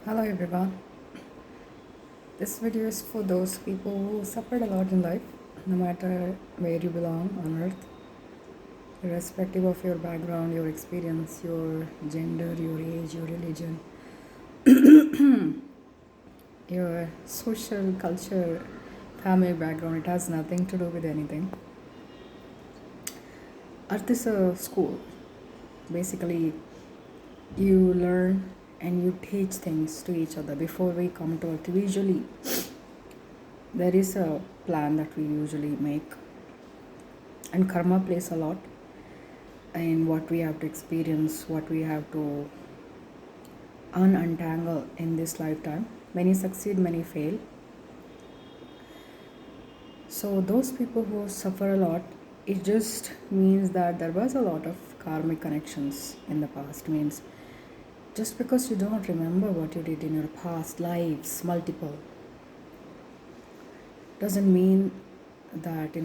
Hello everyone. This video is for those people who suffered a lot in life, no matter where you belong on earth, irrespective of your background, your experience, your gender, your age, your religion, your social, culture, family background. It has nothing to do with anything. Earth is a school. Basically, you learn and you teach things to each other before we come to earth. Usually, there is a plan that we usually make, and karma plays a lot in what we have to experience, what we have to untangle in this lifetime. Many succeed, many fail. So those people who suffer a lot, it just means that there was a lot of karmic connections in the past. Means just because you don't remember what you did in your past lives, multiple, doesn't mean that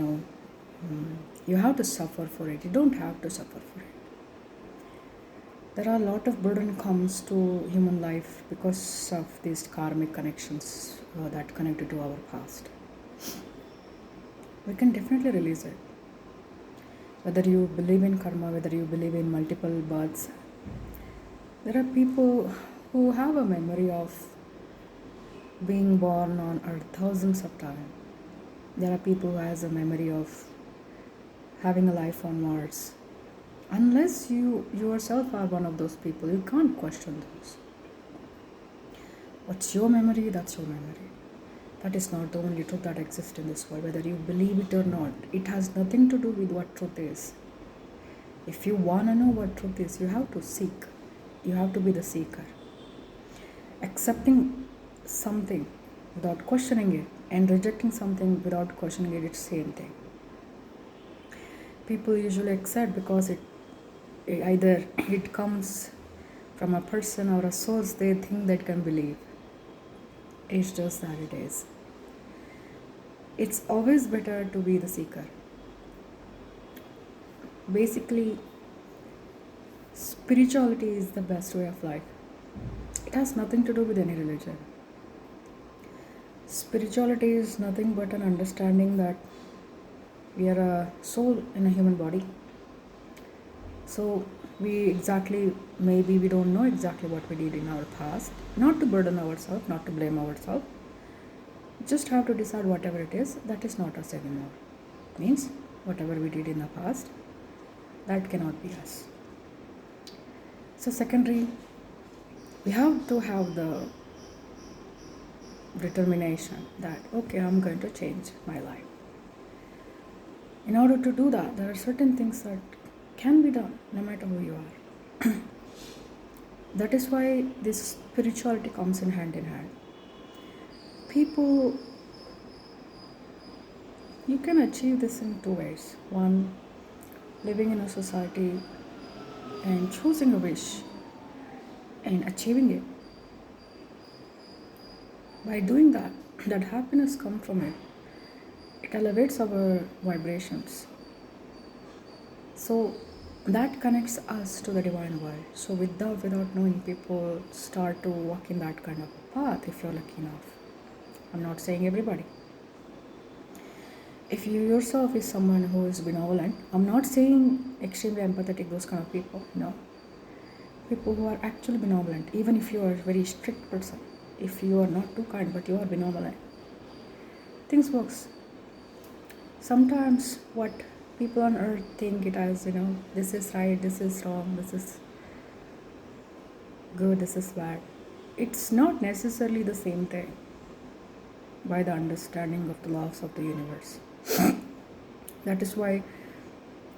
you have to suffer for it. You don't have to suffer for it. There are a lot of burden comes to human life because of these karmic connections that connected to our past. We can definitely release it. Whether you believe in karma, whether you believe in multiple births, there are people who have a memory of being born on earth thousands of times. There are people who has a memory of having a life on Mars. Unless you yourself are one of those people, you can't question those. What's your memory? That's your memory. That is not the only truth that exists in this world, whether you believe it or not. It has nothing to do with what truth is. If you want to know what truth is, you have to seek. You have to be the seeker. Accepting something without questioning it and rejecting something without questioning it, it's the same thing. People usually accept because either it comes from a person or a source they think they can believe. It's just that it is. It's always better to be the seeker. Basically, spirituality is the best way of life. It has nothing to do with any religion. Spirituality is nothing but an understanding that we are a soul in a human body. So maybe we don't know exactly what we did in our past. Not to burden ourselves, not to blame ourselves. Just have to decide whatever it is, that is not us anymore. Means whatever we did in the past, that cannot be us. So secondary, we have to have the determination that okay, I'm going to change my life. In order to do that, there are certain things that can be done no matter who you are. That is why this spirituality comes in hand. People, you can achieve this in two ways. One, living in a society and choosing a wish and achieving it. By doing that, that happiness comes from it. It elevates our vibrations. So that connects us to the divine world. So without knowing, people start to walk in that kind of a path if you're lucky enough. I'm not saying everybody. If you yourself is someone who is benevolent, I'm not saying extremely empathetic, those kind of people. No. People who are actually benevolent, even if you are a very strict person, if you are not too kind but you are benevolent, things works. Sometimes what people on earth think it as, this is right, this is wrong, this is good, this is bad. It's not necessarily the same thing by the understanding of the laws of the universe. That is why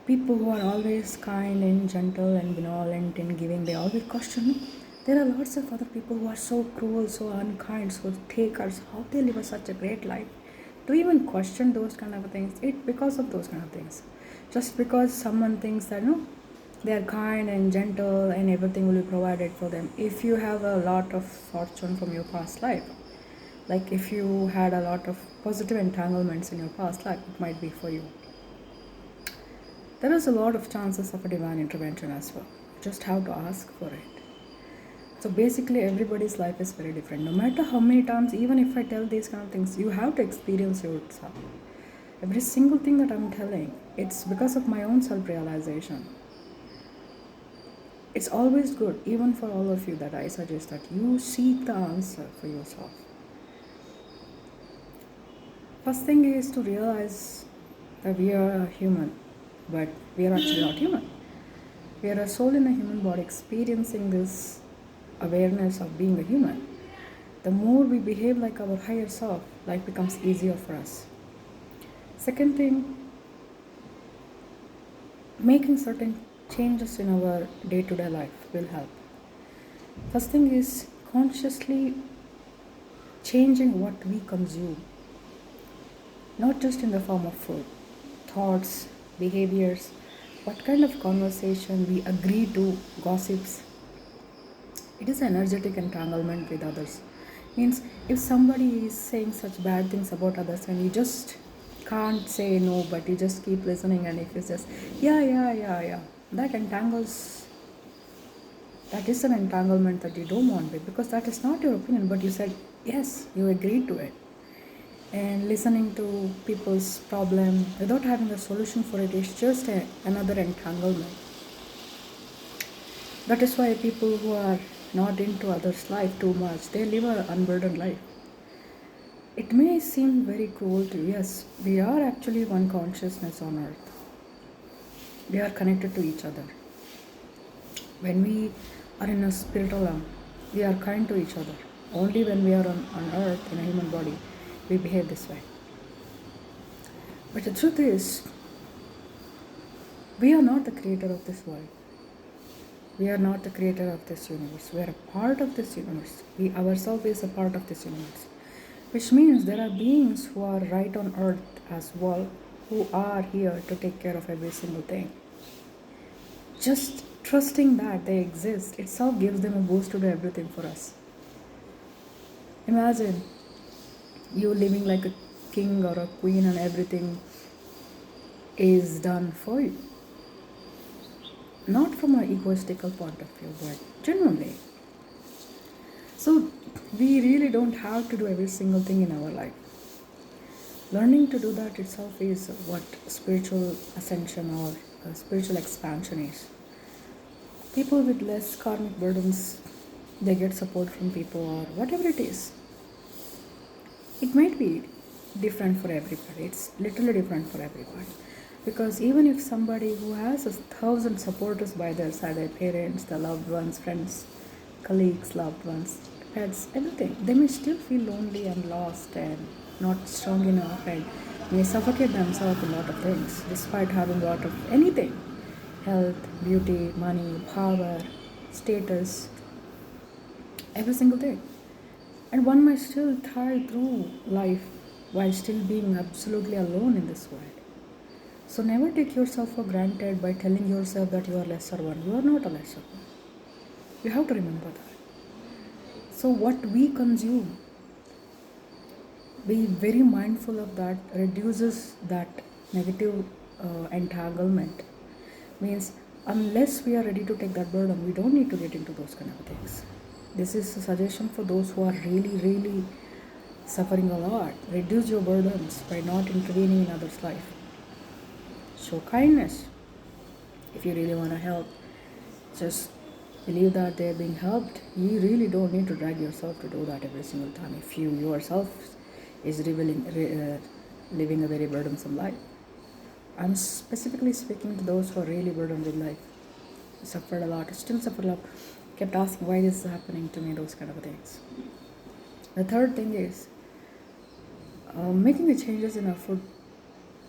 people who are always kind and gentle and benevolent and giving, they always question. There are lots of other people who are so cruel, so unkind, so takers. How they live such a great life? To even question those kind of things, it because of those kind of things. Just because someone thinks that they are kind and gentle and everything will be provided for them. If you have a lot of fortune from your past life, like if you had a lot of positive entanglements in your past life, it might be for you. There is a lot of chances of a divine intervention as well. You just have to ask for it. So basically, everybody's life is very different. No matter how many times, even if I tell these kind of things, you have to experience yourself. Every single thing that I'm telling, it's because of my own self realization. It's always good, even for all of you, that I suggest that you seek the answer for yourself. First thing is to realize that we are human, but we are actually not human. We are a soul in a human body experiencing this awareness of being a human. The more we behave like our higher self, life becomes easier for us. Second thing, making certain changes in our day-to-day life will help. First thing is consciously changing what we consume, not just in the form of food, thoughts, behaviors, what kind of conversation we agree to, gossips. It is energetic entanglement with others. Means if somebody is saying such bad things about others and you just can't say no, but you just keep listening, and if you just yeah, that entangles. That is an entanglement that you don't want with, because that is not your opinion, but you said yes, you agreed to it. And listening to people's problem without having a solution for it is just another entanglement. That is why people who are not into others' life too much, they live an unburdened life. It may seem very cruel to you. Yes, we are actually one consciousness on earth. We are connected to each other. When we are in a spiritual realm, we are kind to each other. Only when we are on earth in a human body, we behave this way. But the truth is, we are not the creator of this world. We are not the creator of this universe. We are a part of this universe. We ourselves is a part of this universe. Which means there are beings who are right on earth as well, who are here to take care of every single thing. Just trusting that they exist itself gives them a boost to do everything for us. Imagine you living like a king or a queen and everything is done for you. Not from an egoistical point of view, but genuinely. So we really don't have to do every single thing in our life. Learning to do that itself is what spiritual ascension or spiritual expansion is. People with less karmic burdens, they get support from people or whatever it is. It might be different for everybody. It's literally different for everybody. Because even if somebody who has 1,000 supporters by their side, their parents, their loved ones, friends, colleagues, loved ones, pets, everything, they may still feel lonely and lost and not strong enough and may suffocate themselves in a lot of things despite having a lot of anything: health, beauty, money, power, status, every single thing. And one might still thrive through life while still being absolutely alone in this world. So never take yourself for granted by telling yourself that you are lesser one. You are not a lesser one. You have to remember that. So what we consume, be very mindful of that, reduces that negative entanglement. Means unless we are ready to take that burden, we don't need to get into those kind of things. This is a suggestion for those who are really suffering a lot. Reduce your burdens by not intervening in others' life. Show kindness. If you really want to help, just believe that they're being helped. You really don't need to drag yourself to do that every single time if you yourself is living a very burdensome life. I'm specifically speaking to those who are really burdened with life, suffered a lot, still suffer a lot, kept asking why this is happening to me, those kind of things. The third thing is making the changes in our food,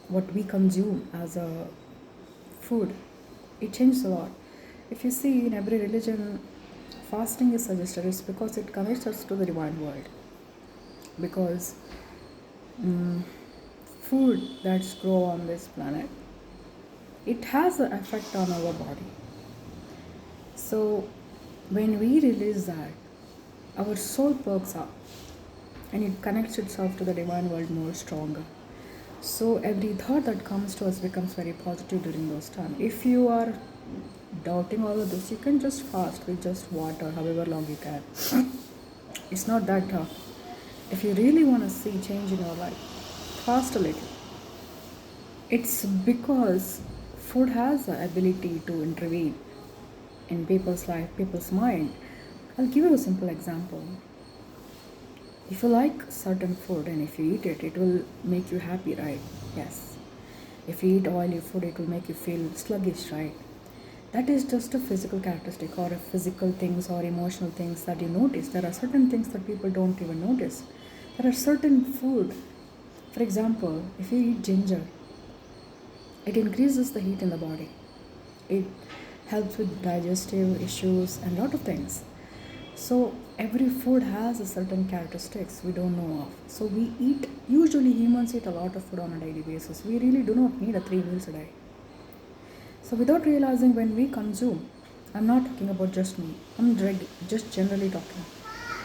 what we consume as a food. It changes a lot. If you see in every religion, fasting is suggested. It's because it connects us to the divine world. Because food that's grow on this planet, it has an effect on our body. So when we release that, our soul perks up and it connects itself to the divine world more stronger. So every thought that comes to us becomes very positive during those times. If you are doubting all of this, you can just fast with just water, however long you can. It's not that tough. If you really want to see change in your life, fast a little. It's because food has the ability to intervene in people's life, people's mind. I'll give you a simple example. If you like certain food and if you eat it, it will make you happy, right? Yes. If you eat oily food, it will make you feel sluggish, right? That is just a physical characteristic or a physical things or emotional things that you notice. There are certain things that people don't even notice. There are certain food. For example, if you eat ginger, it increases the heat in the body. It helps with digestive issues and a lot of things. So every food has a certain characteristics we don't know of. So we eat, usually humans eat a lot of food on a daily basis. We really do not need a 3 meals a day. So without realizing when we consume, I'm not talking about just me, just generally talking.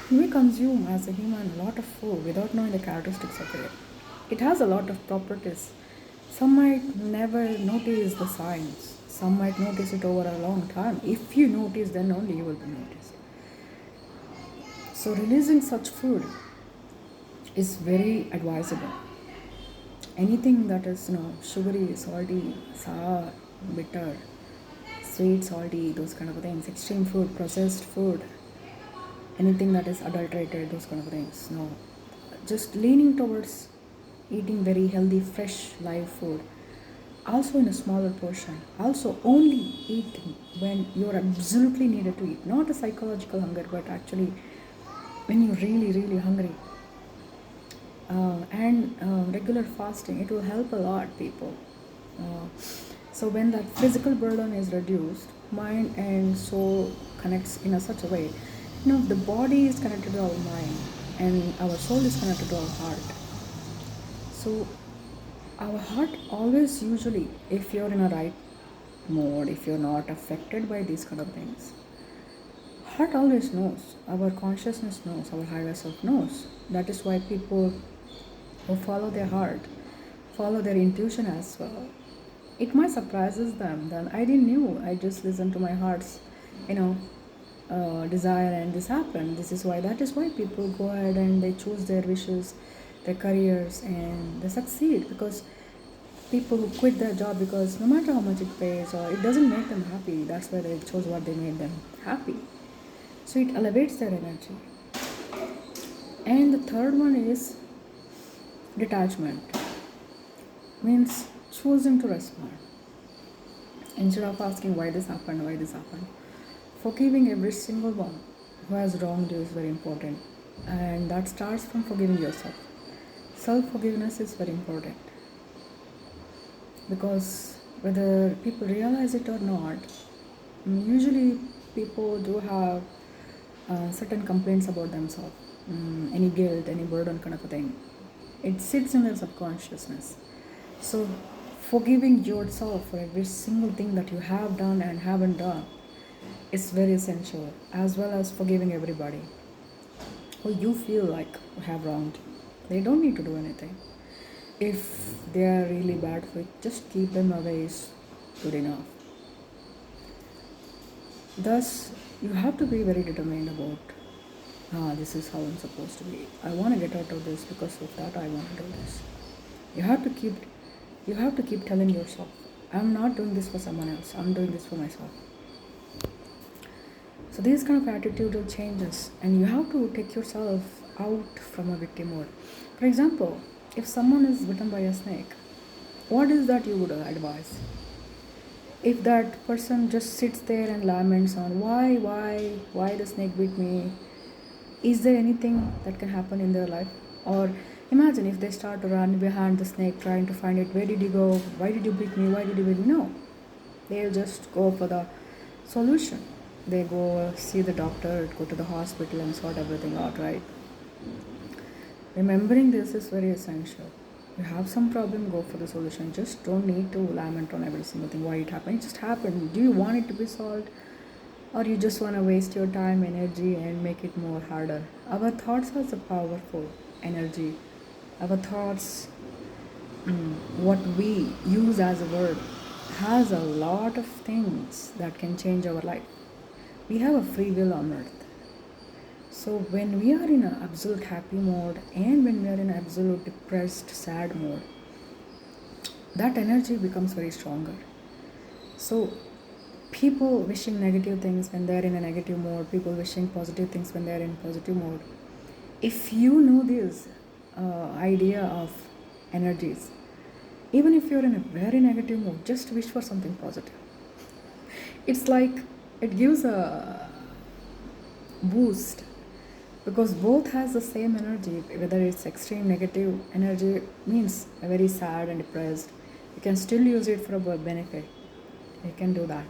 When we consume as a human a lot of food without knowing the characteristics of it, it has a lot of properties. Some might never notice the signs. Some might notice it over a long time. If you notice, then only you will be noticed. So releasing such food is very advisable. Anything that is sugary, salty, sour, bitter, sweet, salty, those kind of things, extreme food, processed food, anything that is adulterated, those kind of things. No, just leaning towards eating very healthy, fresh, live food. Also in a smaller portion. Also only eat when you're absolutely needed to eat. Not a psychological hunger, but actually when you're really, really hungry. And regular fasting, it will help a lot, people. So when that physical burden is reduced, mind and soul connects in a such a way. The body is connected to our mind and our soul is connected to our heart. So our heart always, usually, if you're in a right mode, if you're not affected by these kind of things, heart always knows. Our consciousness knows. Our higher self knows. That is why people who follow their heart follow their intuition as well. It might surprises them that I didn't knew. I just listened to my heart's, desire, and this happened. This is why. That is why people go ahead and they choose their wishes, their careers, and they succeed, because people who quit their job because no matter how much it pays or it doesn't make them happy, that's why they chose what they made them happy. So it elevates their energy. And the third one is detachment. Means choosing to respond. Instead of asking why this happened, forgiving every single one who has wronged you is very important. And that starts from forgiving yourself. Self-forgiveness is very important. Because whether people realize it or not, usually people do have certain complaints about themselves, any guilt, any burden kind of a thing. It sits in their subconsciousness. So forgiving yourself for every single thing that you have done and haven't done is very essential, as well as forgiving everybody who you feel like have wronged. They don't need to do anything. If they are really bad for it, just keep them away is good enough. Thus, you have to be very determined about, this is how I'm supposed to be. I want to get out of this, because of that I want to do this. You have to keep telling yourself, I'm not doing this for someone else, I'm doing this for myself. So these kind of attitudinal changes, and you have to take yourself out from a victim mode. For example, if someone is bitten by a snake, what is that you would advise? If that person just sits there and laments on why the snake bit me, is there anything that can happen in their life? Or imagine if they start to run behind the snake trying to find it, where did you go? Why did you bit me? Why did you bit me? No. They'll just go for the solution. They go see the doctor, go to the hospital and sort everything out, right? Remembering this is very essential. You have some problem, go for the solution. Just don't need to lament on every single thing, why it happened. It just happened. Do you want it to be solved? Or you just want to waste your time, energy, and make it more harder? Our thoughts are a powerful energy. Our thoughts, what we use as a word, has a lot of things that can change our life. We have a free will on earth. So when we are in an absolute happy mode and when we are in an absolute depressed, sad mode, that energy becomes very stronger. So people wishing negative things when they are in a negative mode, people wishing positive things when they are in positive mode. If you know this idea of energies, even if you're in a very negative mood, just wish for something positive. It's like it gives a boost because both has the same energy. Whether it's extreme negative energy means very sad and depressed, you can still use it for a benefit. You can do that.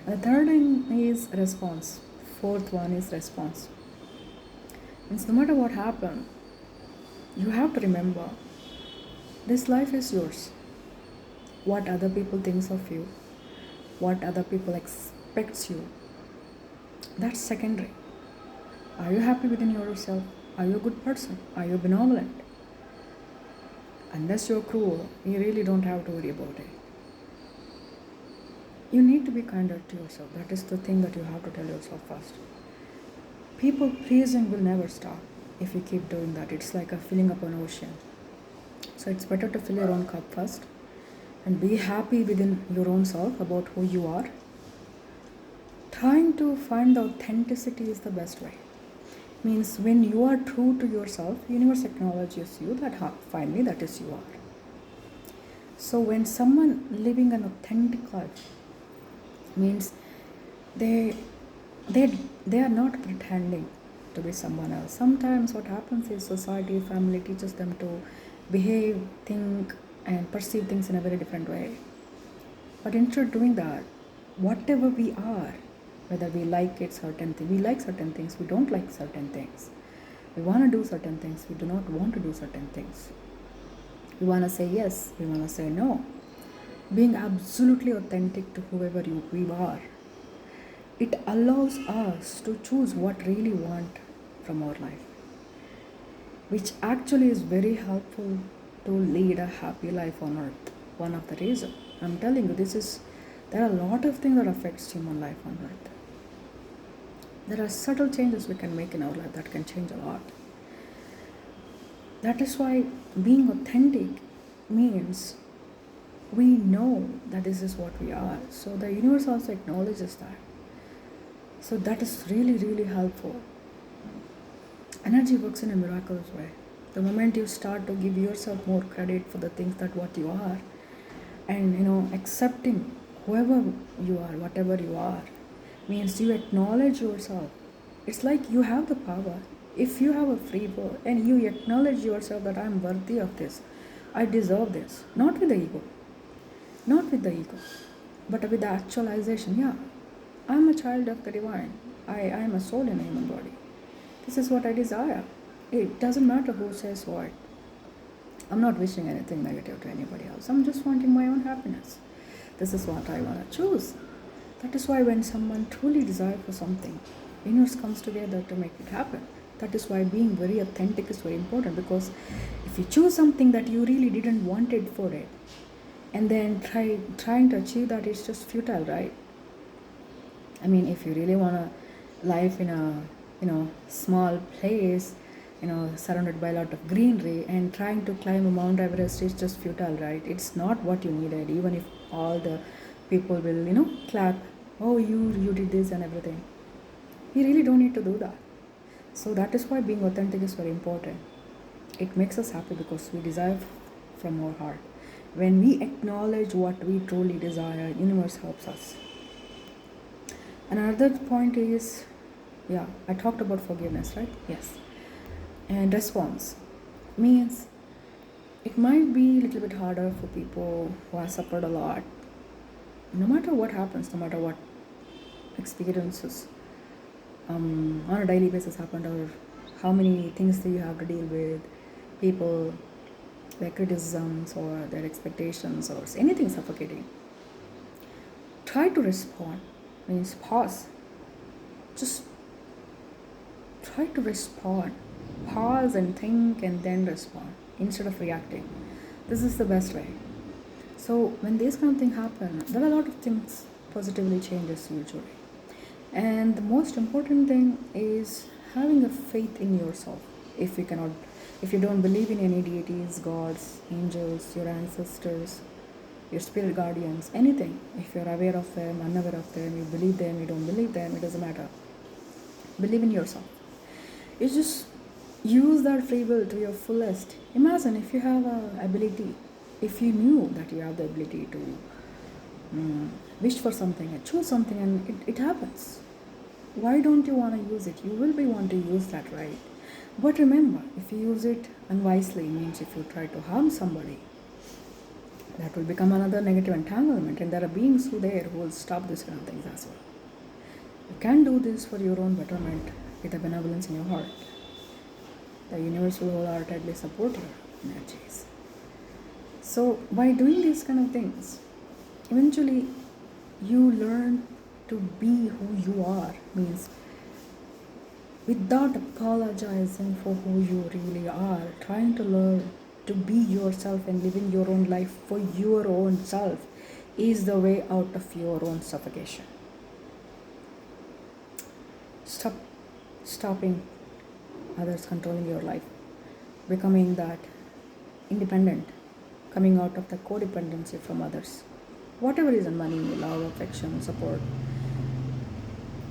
And the third one is response. Fourth one is response. Means no matter what happened, you have to remember this life is yours. What other people thinks of you, what other people expects you, that's secondary. Are you happy within yourself? Are you a good person? Are you benevolent? Unless you're cruel, you really don't have to worry about it. You need to be kinder to yourself. That is the thing that you have to tell yourself first. People pleasing will never stop if you keep doing that. It's like a filling up an ocean. So it's better to fill your own cup first and be happy within your own self about who you are. Trying to find the authenticity is the best way. Means when you are true to yourself, universe acknowledges you that finally that is you are. So when someone living an authentic life means they are not pretending to be someone else. Sometimes what happens is society, family teaches them to behave, think and perceive things in a very different way. But instead of doing that, whatever we are, whether we like it certain things, we like certain things, we don't like certain things, we want to do certain things, we do not want to do certain things, we want to say yes, we want to say no. Being absolutely authentic to whoever we are, it allows us to choose what really we want from our life, which actually is very helpful to lead a happy life on earth. One of the reasons I'm telling you, there are a lot of things that affects human life on earth. There are subtle changes we can make in our life that can change a lot. That is why being authentic means we know that this is what we are. So the universe also acknowledges that. So that is really, really helpful. Energy works in a miraculous way. The moment you start to give yourself more credit for the things that what you are, and accepting whoever you are, whatever you are, means you acknowledge yourself. It's like you have the power. If you have a free will and you acknowledge yourself that I'm worthy of this, I deserve this, not with the ego, but with the actualization. Yeah, I'm a child of the divine. I am a soul in a human body. This is what I desire. It doesn't matter who says what. I'm not wishing anything negative to anybody else. I'm just wanting my own happiness. This is what I want to choose. That is why when someone truly desires for something, universe comes together to make it happen. That is why being very authentic is very important, because if you choose something that you really didn't want it for it, and then trying to achieve that, it's just futile, right? I mean, if you really want a life in a small place, surrounded by a lot of greenery, and trying to climb a Mount Everest is just futile, right? It's not what you needed, even if all the people will clap, oh, you did this and everything. You really don't need to do that. So that is why being authentic is very important. It makes us happy because we desire from our heart. When we acknowledge what we truly desire, universe helps us. Another point is, I talked about forgiveness, right? Yes. And response means it might be a little bit harder for people who have suffered a lot. No matter what happens, no matter what experiences on a daily basis happen, or how many things that you have to deal with, people, their criticisms or their expectations or anything suffocating, try to respond. Means pause. Just try to respond. Pause and think and then respond instead of reacting. This is the best way. So when these kind of things happen, there are a lot of things positively changes usually. And the most important thing is having a faith in yourself. If you cannot, if you don't believe in any deities, gods, angels, your ancestors, your spirit guardians, anything, if you're aware of them, unaware of them, you believe them, you don't believe them, it doesn't matter. Believe in yourself. You just use that free will to your fullest. Imagine if you have a ability, if you knew that you have the ability to wish for something and choose something and it happens. Why don't you want to use it? You will be want to use that, right? But remember, if you use it unwisely, means if you try to harm somebody, that will become another negative entanglement, and there are beings who there who will stop this kind of things as well. You can do this for your own betterment with a benevolence in your heart. The universe will wholeheartedly support your energies. So by doing these kind of things, eventually you learn to be who you are, means without apologizing for who you really are, trying to learn to be yourself and living your own life for your own self is the way out of your own suffocation. Stopping others controlling your life, becoming that independent, coming out of the codependency from others. Whatever reason, money, love, affection, support,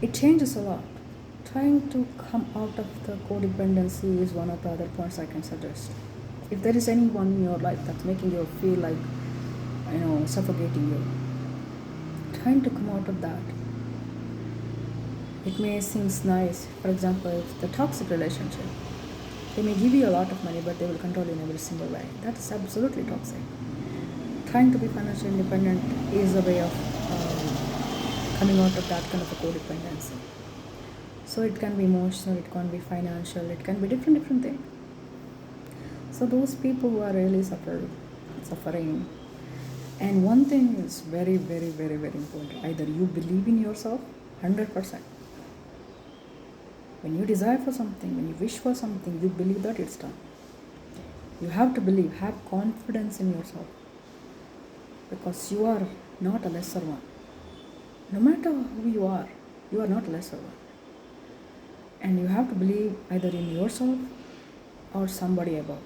it changes a lot. Trying to come out of the codependency is one of the other points I can suggest. If there is anyone in your life that's making you feel like, suffocating you, trying to come out of that. It may seem nice, for example, if the toxic relationship, they may give you a lot of money, but they will control you in every single way. That is absolutely toxic. Trying to be financially independent is a way of coming out of that kind of a codependency. So it can be emotional, it can be financial, it can be different things. So those people who are really suffering, and one thing is very, very, very, very important. Either you believe in yourself 100%. When you desire for something, when you wish for something, you believe that it's done. You have to believe, have confidence in yourself, because you are not a lesser one. No matter who you are not a lesser one. And you have to believe either in yourself or somebody above.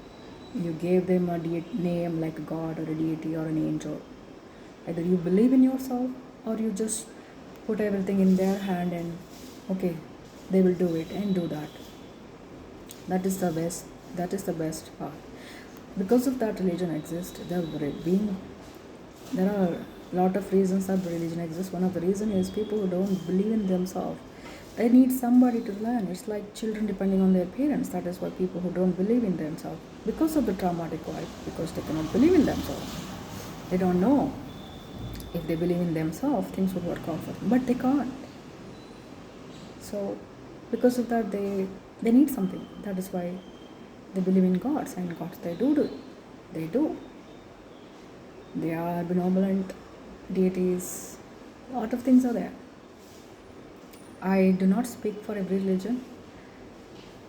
You gave them a name like a god or a deity or an angel. Either you believe in yourself or you just put everything in their hand and okay, they will do it and do that. That is the best part. Because of that religion exists, there are a lot of reasons that the religion exists. One of the reasons is people who don't believe in themselves. They need somebody to learn. It's like children depending on their parents. That is why people who don't believe in themselves, because of the traumatic life, because they cannot believe in themselves. They don't know. If they believe in themselves, things would work out for them. But they can't. So because of that, they need something. That is why they believe in gods, and gods they do. They are benevolent deities. A lot of things are there. I do not speak for every religion.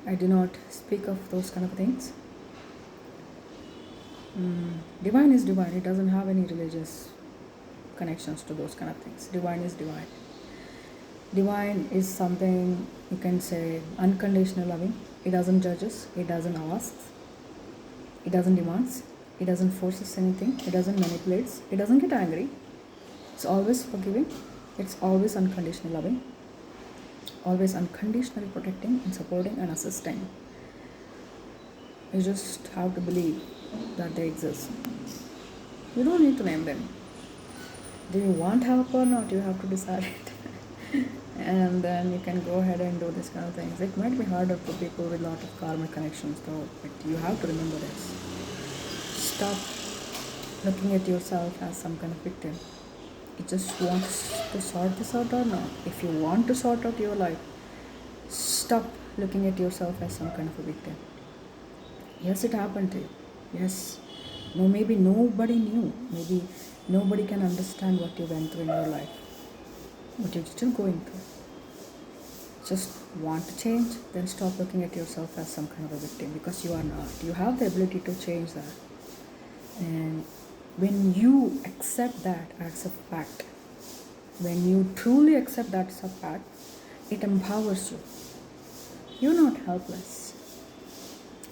I do not speak of those kind of things. Divine is divine. It doesn't have any religious connections to those kind of things. Divine is divine. Divine is something you can say unconditional loving. It doesn't judge us. It doesn't ask. It doesn't demand. It doesn't force us anything. It doesn't manipulate. It doesn't get angry. It's always forgiving. It's always unconditional loving. Always unconditionally protecting and supporting and assisting. You just have to believe that they exist. You don't need to name them. Do you want help or not? You have to decide it. And then you can go ahead and do this kind of things. It might be harder for people with a lot of karmic connections though, but you have to remember this. Stop looking at yourself as some kind of victim. You just want to sort this out or not. If you want to sort out your life, stop looking at yourself as some kind of a victim. Yes, it happened to you. Yes. No, maybe nobody knew. Maybe nobody can understand what you went through in your life. But you're still going through. Just want to change, then stop looking at yourself as some kind of a victim, because you are not. You have the ability to change that. And When you accept that as a fact, when you truly accept that as a fact, it empowers you. You're not helpless.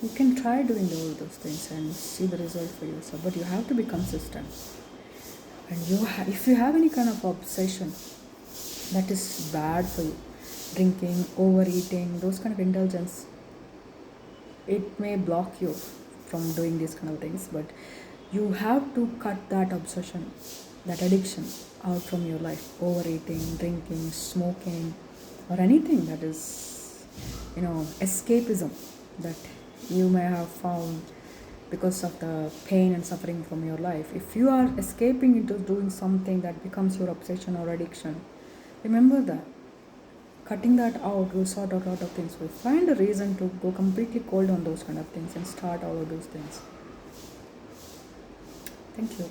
You can try doing all those things and see the result for yourself, but you have to be consistent. And if you have any kind of obsession that is bad for you, drinking, overeating, those kind of indulgence, it may block you from doing these kind of things, but you have to cut that obsession, that addiction out from your life. Overeating, drinking, smoking, or anything that is, escapism that you may have found because of the pain and suffering from your life. If you are escaping into doing something that becomes your obsession or addiction, remember that cutting that out will sort out a lot of things. We'll find a reason to go completely cold on those kind of things and start all of those things. Thank you.